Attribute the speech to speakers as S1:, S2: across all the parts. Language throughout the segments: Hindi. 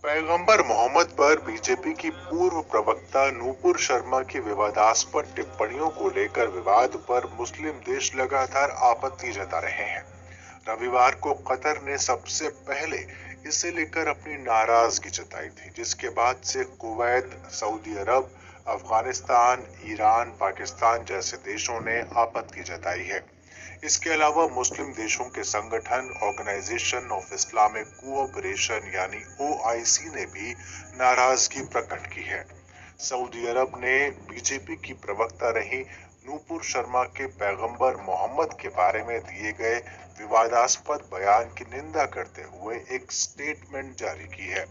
S1: पैगंबर मोहम्मद पर बीजेपी की पूर्व प्रवक्ता नूपुर शर्मा की विवादास्पद टिप्पणियों को लेकर विवाद पर मुस्लिम देश लगातार आपत्ति जता रहे हैं। रविवार को कतर ने सबसे पहले इसे लेकर अपनी नाराजगी जताई थी, जिसके बाद से कुवैत, सऊदी अरब, अफगानिस्तान, ईरान, पाकिस्तान जैसे देशों ने आपत्ति जताई है। इसके अलावा मुस्लिम देशों के संगठन ऑर्गेनाइजेशन ऑफ इस्लामिक कोऑपरेशन यानी ओआईसी ने भी नाराजगी प्रकट की है। सऊदी अरब ने बीजेपी की प्रवक्ता रही नूपुर शर्मा के पैगंबर मोहम्मद के बारे में दिए गए विवादास्पद बयान की निंदा करते हुए एक स्टेटमेंट जारी की है।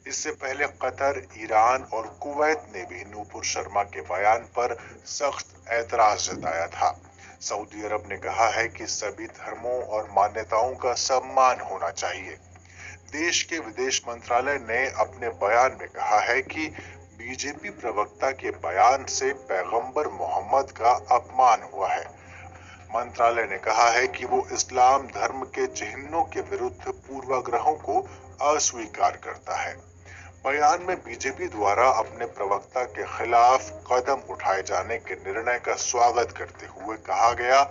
S1: इससे पहले कतर, ईरान और कुवैत ने भी नूपुर शर्मा के बयान पर सख्त ऐतराज जताया था। सऊदी अरब ने कहा है कि सभी धर्मों और मान्यताओं का सम्मान होना चाहिए। देश के विदेश मंत्रालय ने अपने बयान में कहा है कि बीजेपी प्रवक्ता के बयान से पैगंबर मोहम्मद का अपमान हुआ है। मंत्रालय ने कहा है कि वो इस्लाम धर्म के चिन्हों के विरुद्ध पूर्वाग्रहों को अस्वीकार करता है। बयान में बीजेपी द्वारा अपने प्रवक्ता के खिलाफ कदम उठाए जाने के निर्णय का स्वागत करते हुए कहा गया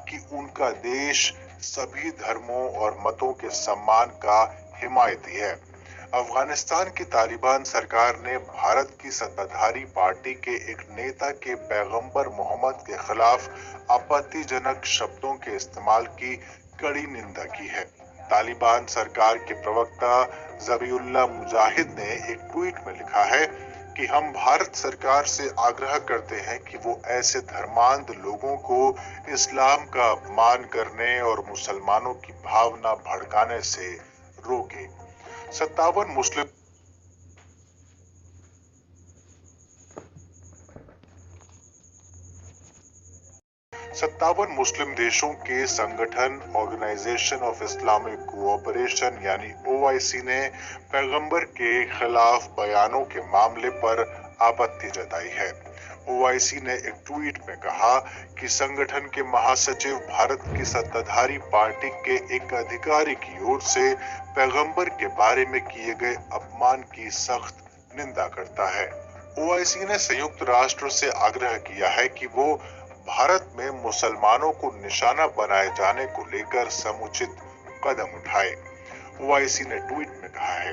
S1: कि उनका देश सभी धर्मों और मतों के सम्मान का हिमायती है। अफगानिस्तान की तालिबान सरकार ने भारत की सत्ताधारी पार्टी के एक नेता के पैगंबर मोहम्मद के खिलाफ आपत्तिजनक शब्दों के इस्तेमाल की कड़ी निंदा की है। तालिबान सरकार के प्रवक्ता ज़बीउल्लाह मुजाहिद ने एक ट्वीट में लिखा है कि हम भारत सरकार से आग्रह करते हैं कि वो ऐसे धर्मांध लोगों को इस्लाम का अपमान करने और मुसलमानों की भावना भड़काने से रोके। 57 मुस्लिम देशों के संगठन ऑर्गेनाइजेशन ऑफ इस्लामिक कोऑपरेशन यानी ओआईसी ने पैगंबर के खिलाफ बयानों के मामले पर आपत्ति जताई है। ओआईसी ने एक ट्वीट में कहा कि संगठन के महासचिव भारत की सत्ताधारी पार्टी के एक अधिकारी की ओर से पैगंबर के बारे में किए गए अपमान की सख्त निंदा करता है। ओआईसी ने संयुक्त राष्ट्र से आग्रह किया है कि वो भारत में मुसलमानों को निशाना बनाए जाने को लेकर समुचित कदम उठाए। ओआईसी ने ट्वीट में कहा है,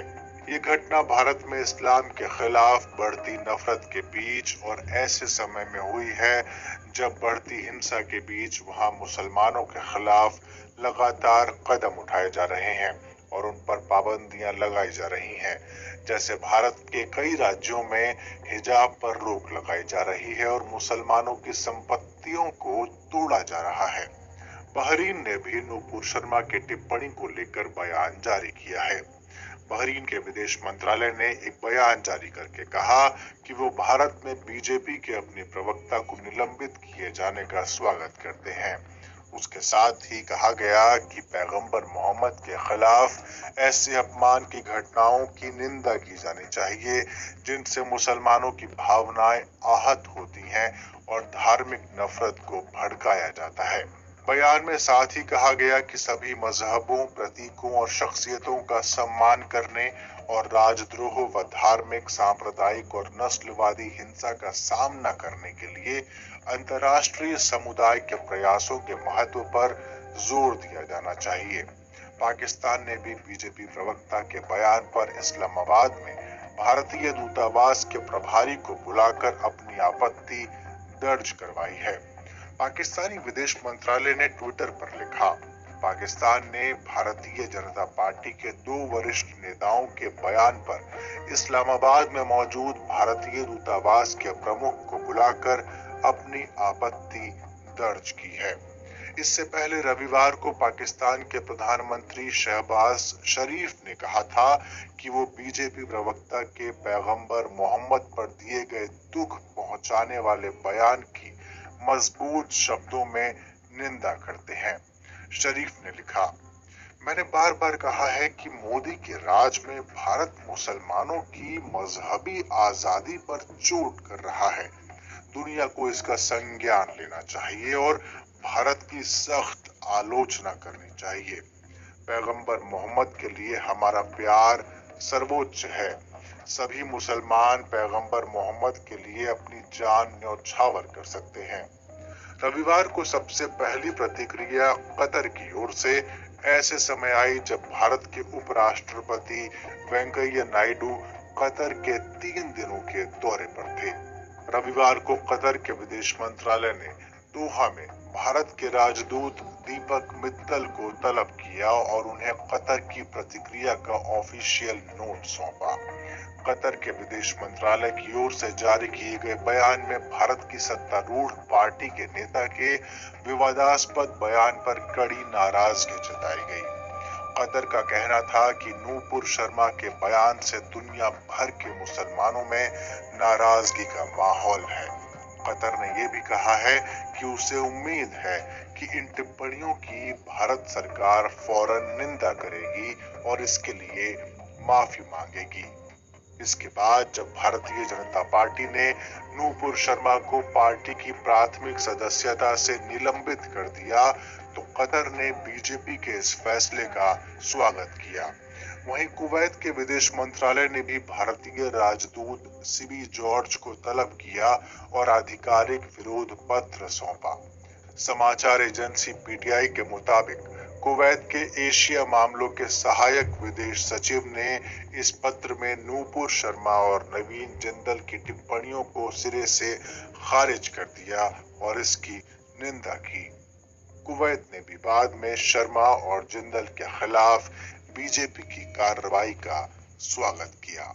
S1: ये घटना भारत में इस्लाम के खिलाफ बढ़ती नफरत के बीच और ऐसे समय में हुई है जब बढ़ती हिंसा के बीच वहां मुसलमानों के खिलाफ लगातार कदम उठाए जा रहे हैं और उन पर पाबंदियां लगाई जा रही हैं। जैसे भारत के कई राज्यों में हिजाब पर रोक लगाई जा रही है और मुसलमानों की संपत्तियों को तोड़ा जा रहा है। बहरीन ने भी नूपुर शर्मा की टिप्पणी को लेकर बयान जारी किया है। बहरीन के विदेश मंत्रालय ने एक बयान जारी करके कहा कि वो भारत में बीजेपी के अपने प्रवक्ता को निलंबित किए जाने का स्वागत करते हैं। उसके साथ ही कहा गया कि पैगंबर मोहम्मद के खिलाफ ऐसे अपमान की घटनाओं की निंदा की जानी चाहिए जिनसे मुसलमानों की भावनाएं आहत होती हैं और धार्मिक नफरत को भड़काया जाता है। बयान में साथ ही कहा गया कि सभी मजहबों, प्रतीकों और शख्सियतों का सम्मान करने और राजद्रोह व धार्मिक, सांप्रदायिक और नस्लवादी हिंसा का सामना करने के लिए अंतर्राष्ट्रीय समुदाय के प्रयासों के महत्व पर जोर दिया जाना चाहिए। पाकिस्तान ने भी बीजेपी प्रवक्ता के बयान पर इस्लामाबाद में भारतीय दूतावास के प्रभारी को बुलाकर अपनी आपत्ति दर्ज करवाई है। पाकिस्तानी विदेश मंत्रालय ने ट्विटर पर लिखा, पाकिस्तान ने भारतीय जनता पार्टी के 2 वरिष्ठ नेताओं के बयान पर इस्लामाबाद में मौजूद भारतीय दूतावास के प्रमुख को बुलाकर अपनी आपत्ति दर्ज की है। इससे पहले रविवार को पाकिस्तान के प्रधानमंत्री शहबाज शरीफ ने कहा था कि वो बीजेपी प्रवक्ता के पैगंबर मोहम्मद पर दिए गए दुख पहुंचाने वाले बयान की मजबूत शब्दों में निंदा करते हैं। शरीफ ने लिखा, मैंने बार बार कहा है कि मोदी के राज में भारत मुसलमानों की मजहबी आजादी पर चोट कर रहा है। दुनिया को इसका संज्ञान लेना चाहिए और भारत की सख्त आलोचना करनी चाहिए। पैगंबर मोहम्मद के लिए हमारा प्यार, सर्वोच्च है। सभी मुसलमान पैगंबर मोहम्मद के लिए अपनी जान न्यौछावर कर सकते हैं। रविवार को सबसे पहली प्रतिक्रिया कतर की ओर से ऐसे समय आई जब भारत के उपराष्ट्रपति वेंकैया नायडू कतर के 3 दिनों के दौरे पर थे। रविवार को कतर के विदेश मंत्रालय ने दोहा में भारत के राजदूत दीपक मित्तल को तलब किया और उन्हें कतर की प्रतिक्रिया का ऑफिशियल नोट सौंपा। कतर के विदेश मंत्रालय की ओर से जारी किए गए बयान में भारत की सत्तारूढ़ पार्टी के नेता के विवादास्पद बयान पर कड़ी नाराजगी जताई गई। कतर का कहना था कि नूपुर शर्मा के बयान से दुनिया भर के मुसलमानों में नाराजगी का माहौल है। कतर ने यह भी कहा है कि उसे उम्मीद है कि इन टिप्पणियों की भारत सरकार फौरन निंदा करेगी और इसके लिए माफी मांगेगी। इसके बाद जब भारतीय जनता पार्टी ने नूपुर शर्मा को पार्टी की प्राथमिक सदस्यता से निलंबित कर दिया, तो कतर ने बीजेपी के इस फैसले का स्वागत किया। वहीं कुवैत के विदेश मंत्रालय ने भी भारतीय राजदूत सीबी जॉर्ज को तलब किया और आधिकारिक विरोध पत्र सौंपा। समाचार एजेंसी पीटीआई के मुताबिक कुवैत के एशिया मामलों के सहायक विदेश सचिव ने इस पत्र में नूपुर शर्मा और नवीन जिंदल की टिप्पणियों को सिरे से खारिज कर दिया और इसकी निंदा की। कुवैत ने भी बाद में शर्मा और जिंदल के खिलाफ बीजेपी की कार्रवाई का स्वागत किया।